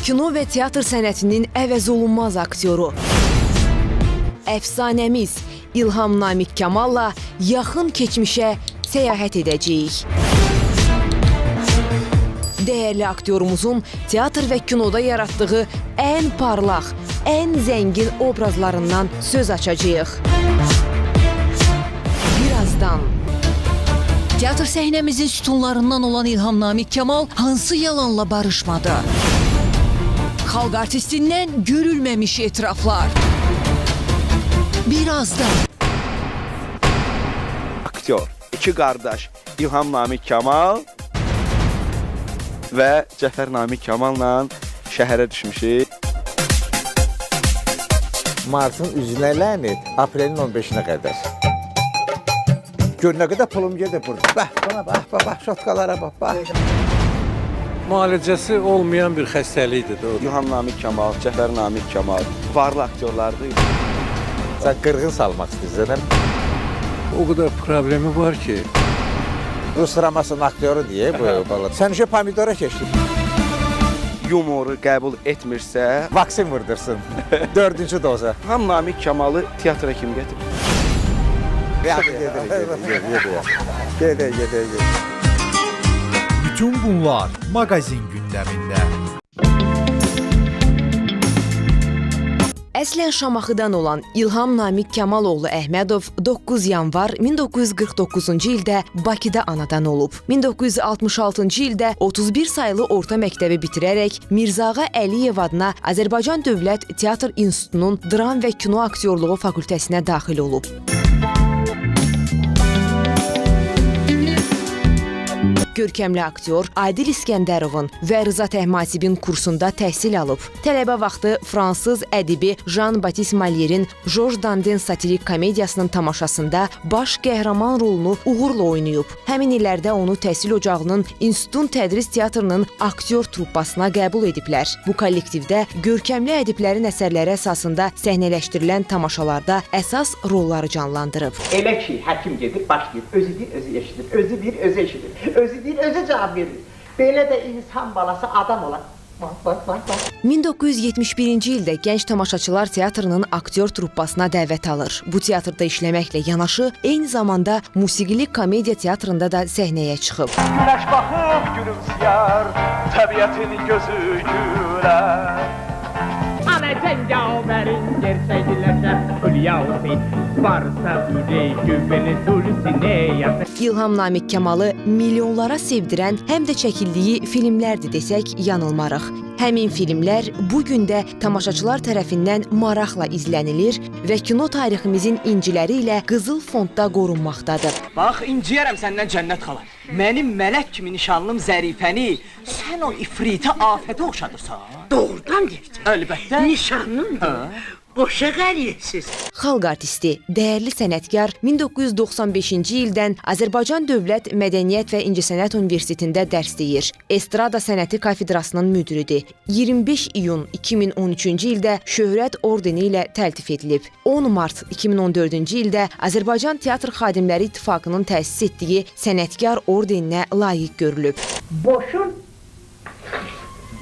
Kino və teatr sənətinin əvəzolunmaz aktyoru, əfsanəmiz İlham Namiq Kamalla yaxın keçmişə səyahət edəcəyik. Dəyərli aktyorumuzun teatr və kinoda yaratdığı ən parlaq, ən zəngin obrazlarından söz açacağıq. Birazdan. Teatr səhnəmizin sütunlarından olan İlham Namiq Kamal hansı yalanla barışmadı? Xalq artistindən görülməmiş etiraflar. Birazdan. Aktyor, iki qardaş İlham Namiq Kamal və Cəfər Namiq Kamalla şəhərə düşmüşük. Martın üzünə lənət, aprelin 15-nə qədər. Gör nə qədər pulum gedir burada. Bax, bana bax, şotkalara bax. Müalicəsi olmayan bir xəstəlikdir də o. İlham Namiq Kamal, Cəfər Namiq Kamal varlı aktyorlardır. Sən qırğın salmaq istəyirsən. O qədər problemi var ki. Rus dramasının aktyoru deyə bu bala. Sən işə pomidora keçdin. Yumoru qəbul etmirsə, Vaksin vurdursun. 4-cü doza. İlham Namiq Kamalı teatra kim gətirib? Gedək. Bütün bunlar maqazin gündəmində. Əslən Şamaxıdan olan İlham Namiq Kamaloğlu Əhmədov 9 yanvar 1949-cu ildə Bakıda anadan olub. 1966-cı ildə 31 saylı orta məktəbi bitirərək Mirzağa Əliyev adına Azərbaycan Dövlət Teatr İnstitutunun dram və kino aktyorluğu fakültəsinə daxil olub. Görkəmli aktyor Adil İskəndərovun və Rıza Təhmasibin kursunda təhsil alıb. Tələbə vaxtı fransız ədibi Jean-Baptiste Malyerin Georges Dandin satirik komediyasının tamaşasında baş qəhrəman rolunu uğurla oynayıb. Həmin illərdə onu təhsil ocağının İnstitutun Tədris Teatrının aktyor truppasına qəbul ediblər. Bu kollektivdə görkəmli ədiblərin əsərləri əsasında səhnələşdirilən tamaşalarda əsas rolları canlandırıb. Elə ki, həkim gedib başlayıb, özü deyir, özü eşidir, özü deyir, özü eşidir, özü deyir, özü cavab verir. Belə də insan balası adam olar. 1971-ci ildə Gənc Tamaşaçılar Teatrının aktyor truppasına dəvət alır. Bu teatrda işləməklə yanaşı, eyni zamanda musiqili komediya teatrında da səhnəyə çıxıb. Güneş baxıb gülümsəyər, təbiətin gözü gülər. Ana cəngavərin gerçəkləşər, ölüyəvsin, varsa ürək güvəni dulsinəyəsə. İlham Namiq Kamalı milyonlara sevdirən, həm də çəkildiyi filmlərdir desək yanılmarıq. Həmin filmlər bugün də tamaşaçılar tərəfindən maraqla izlənilir və kino tariximizin inciləri ilə qızıl fondda qorunmaqdadır. Bax, inciyərəm səndən Cənnət xala. Mənim mələk kimi nişanlım Zərifəni sən o ifritə afətə oxşadırsan. Doğrudan deyirsən. Əlbəttə. Nişanlımdır. Boşa qəliyəsiz. Xalq artisti, dəyərli sənətkar 1995-ci ildən Azərbaycan Dövlət Mədəniyyət və İncəsənət Universitetində dərs deyir. Estrada Sənəti Kafedrasının müdiridir. 25 iyun 2013-cü ildə Şöhrət ordeni ilə təltif edilib. 10 mart 2014-cü ildə Azərbaycan Teatr Xadimləri İttifaqının təsis etdiyi sənətkar ordeninə layiq görülüb. Boşun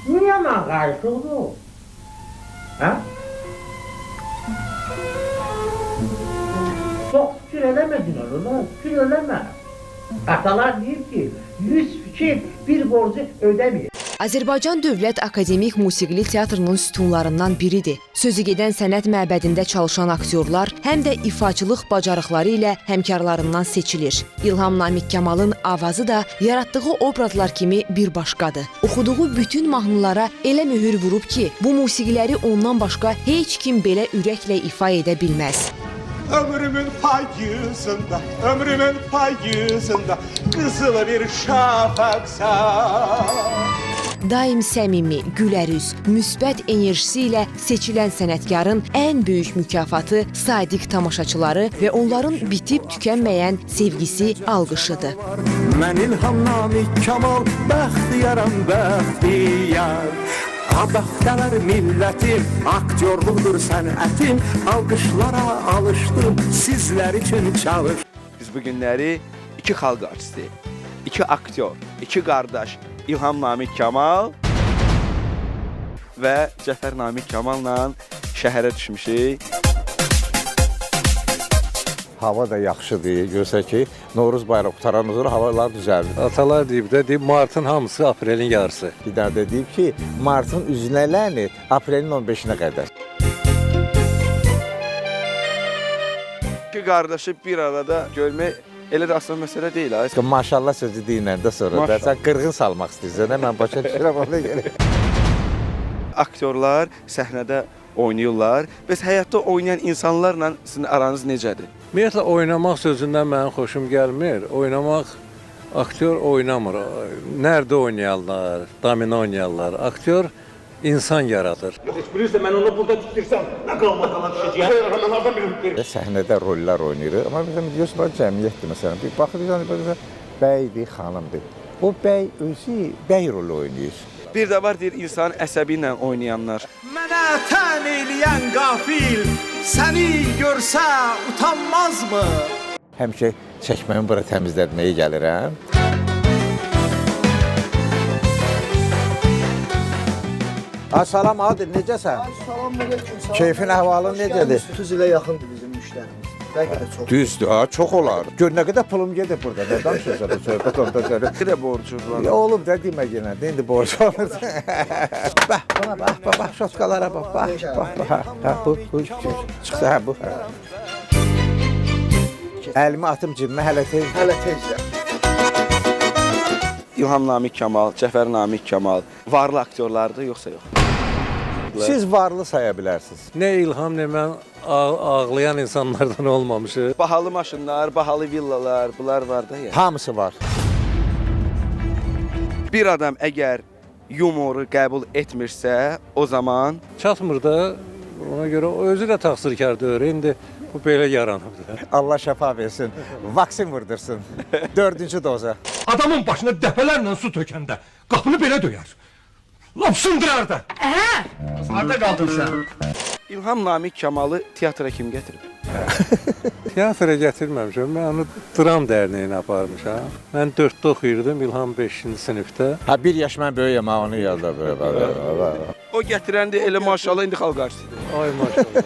niyə məğayıqdır? Hə? Çox fikir eləmədin onu, fikir eləmə. Atalar deyir ki, 100 fikir bir borcu ödəmir. Azərbaycan Dövlət Akademik Musiqili Teatrının sütunlarından biridir. Sözü gedən sənət məbədində çalışan aktyorlar həm də ifaçılıq bacarıqları ilə həmkarlarından seçilir. İlham Namiq Kamalın avazı da yaratdığı obrazlar kimi bir başqadır. Oxuduğu bütün mahnılara elə möhür vurub ki, bu musiqiləri ondan başqa heç kim belə ürəklə ifa edə bilməz. Ömrümün payızında qızıl bir şafaqsa. Daim səmimi, gülərüz, müsbət enerjisi ilə seçilən sənətkarın ən böyük mükafatı sadiq tamaşaçıları və onların bitib tükənməyən sevgisi, alqışıdır. Mən İlham Namiq Kamal, bəxtiyaram, bəxtiyar. Abəxtələr millətim, aktyorluqdur sənətim, alqışlara alışdım, sizlər üçün çalır. Biz bu günləri iki xalq artisti, iki aktyor, iki qardaş İlham Namiq Kamal və Cəfər Namiq Kamal'la şəhərə düşmüşük. Hava da yaxşıdır. Görsə ki, Novruz bayramı qutarandan sonra havalar düzəlir. Atalar deyib martın hamısı aprelin yarısı. Bir dənə də deyib ki, martın üzünə lənət aprelin 15-nə qədər. İki qardaşı bir arada görmək elə də asan məsələ deyil. Maşallah sözü deyiləndə sonra da sən qırğın salmaq istəyirsən, mən başa düşürəm ona görə. Aktyorlar səhnədə oynayırlar. Bəs həyatda oynayan insanlarla sizin aranız necədir? Ümumiyyətlə, oynamaq sözündən mənim xoşum gəlmir. Oynamaq, aktyor oynamır. Nerede oynayarlar, domino oynayarlar. Aktyor insan yaradır. Heç bilirsə, mən onu burada tutirsəm, nə qalmaqala düşəcəyəm? Mən harada bilim? Səhnədə rollar oynayır. Amma bizim biliyorsunuz, cəmiyyətdir məsələn. Bir baxırsan, bəydir, xanımdır. O bəy özü bəy rolu oynayır. Bir də var deyir, insan əsəbi ilə oynayanlar. Mənə tən eləyən qafil, səni görsə utanmazmı? Həmişə çəkməni bura təmizlətməyə gəlirəm. Salam Adil, necəsən? Salam, aleyküm. Keyfin, əhvalın necədir? 30 ilə yaxındır bizim müştərimiz. Bəlkə də çox. Düzdür, çox olar. Gör nə qədər pulum gedir burada. Nə danışırsan, söhbət onda səni. Nə borcu var? Olub da demə yenə, indi borc olur. Bax, buna bax, şotkalara bax, bax. Bu, çıxdı, hə, bu. Əlimi atım cibimə, hələ tez. Hələ tezdə. İlham Namiq Kamal, Cəfər Namiq Kamal varlı aktyorlardır, yoxsa yox? Siz varlı saya bilərsiniz. Ne İlham, ne mən ağlayan insanlardan olmamışıq. Bahalı maşınlar, bahalı villalar, bunlar var da ya. Hamısı var. Bir adam əgər yumoru qəbul etmirsə, o zaman Çatmır da, ona görə o özü də təqsirkardır. İndi bu belə yaranıbdır. Allah şəfa versin, vaksin vurdursun. 4-cü doza. Adamın başına dəfələrlə su tökəndə qapını belə döyər. Lap sındırar da. Harada qaldın sən? İlham Namiq Kamalı teatra kim gətirib? Teatra gətirməmişəm, mən onu dram dərnəyinə aparmışam. Mən 4-də oxuyurdum, İlham 5-ci sinifdə. Ha, 1 yaş mən böyüyəm, ha, onu yazda böyle. O gətirəndə elə maşallah indi xalq artistidir. Ay maşallah.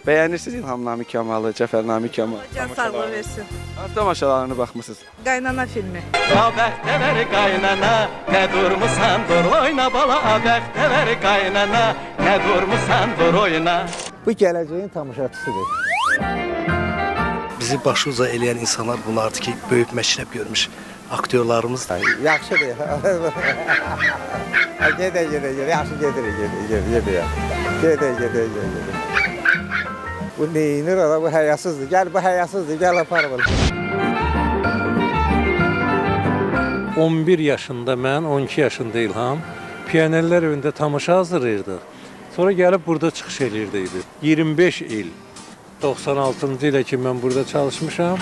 Bəyənirsiniz İlham Namiq Kamalı, Cəfər Namiq Kamal? Can sağlığı versin. Hansı tamaşalarına baxmısınız? Qaynana filmi. Bəxtəvər qaynana, nə durmusan dur oyna bala, bəxtəvər qaynana, nə durmusan dur oyna. Bu gələcəyin tamaşaçısıdır. Bizi başuca eləyən insanlar bunlardır ki, böyük məşrəf görmüş aktyorlarımız. Yaxşıdır. Gedə, yaxşı gedir. Bu neyinir ara, bu həyasızdır. Gəl, bu həyasızdır, gəl aparım. 11 yaşında mən, 12 yaşında İlham, Piyanerlər evində tamaşa hazırlayırdıq. Sonra gəlib burada çıxış eləyirdik. 25 il, 96-cı ilə ki mən burada çalışmışam.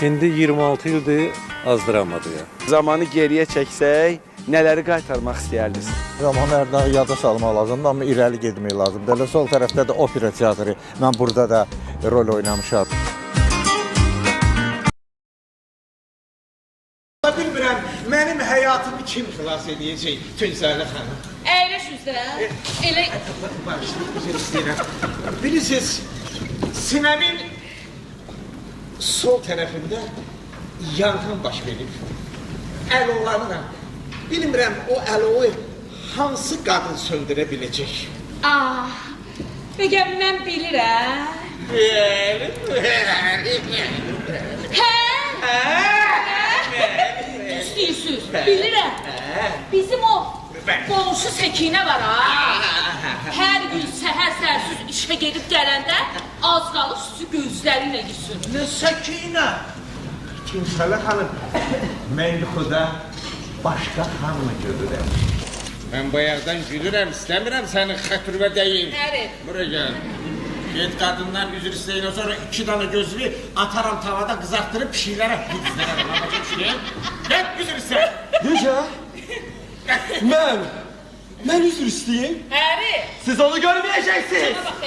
İndi 26 ildir azdıramadıq. Zamanı geriyə çəksək, nələri qaytarmaq istəyərdiniz? Zamanı hərdən yada salmaq lazımdır, amma irəli getmək lazımdır. Elə sol tərəfdə də opera teatrı, mən burada da rol oynamışam. Bilmirəm, mənim həyatımı kim xilas edəcək, Tünsərli xanım? Əyləş üzrə. Elə Üzr istəyirəm. Bilirsiniz, sinəmin sol tərəfində yanğın baş verib. Əlolanıram. Bilmirəm, o əlovu hansı qadın söndürə biləcək? Bəgəm mən bilirəm. İstəyirsiniz, bilirəm. Bizim o qonşu Səkinə var ha. Hər gün səhər səhərsiz işə gedib gələndə az qalıb sizi gözlərinlə gitsin. Nə Səkinə? Tünsərli xanım, mən yuxuda başqa xanımı görürəm. Mən bayaqdan gülürəm, istəmirəm sənin xətürvə deyim. Nəri? Buraya gəl. Get qadından üzr istəyinə sonra 2 dana gözlü ataram tavada qızartdırıb pişiklərə pişirəm. Get üzr istə. Necə? Mən üzr istəyim? Nəri? Siz onu görməyəcəksiniz. Sana bax,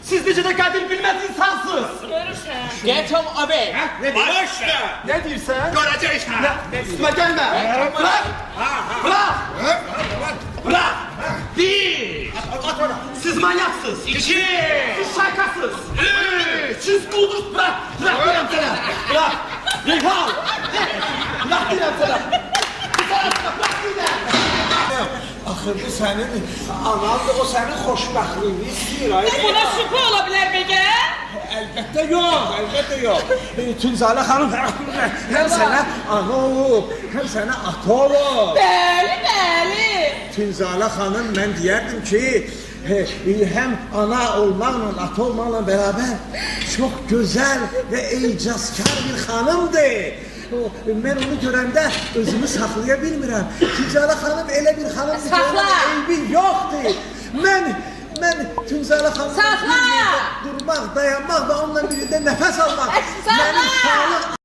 Siz necə də qədir bilməz insansınız. Görürsən? Get o abi. Ne diyorsun? Ne diyorsun? Göreceğiz. Üstüme gelme. Bırak. Bırak. Bırak. Bir. Siz manyaksınız. İki. Siz şakasız. Üç. Siz kulduruz. Bırak. Bırak diyorum sana. Bırak. Reyhan. Bırak diyorum sana. Bırak diyorum. Axı bu sənin anandır, o sənin xoşbəxtliyini istəyir. Buna şübhə ola bilər bəgə? Əlbəttə yox, əlbəttə yox. Tünzalə xanım həm sənə ana olub, həm sənə ata olub. Bəli, bəli. Tünzalə xanım, mən deyərdim ki, həm ana olmaqla, ata olmaqla bərabər çox gözəl və icazkar bir xanımdır. Mən onu görəndə özümü saxlaya bilmirəm. Tünzalə xanım elə bir xanımdır ki, onun eybi yoxdur. Mən Tünzalə xanımla bir yerdə durmaq, dayanmaq və onunla birlikdə nəfəs almaq. Mənim sağlıq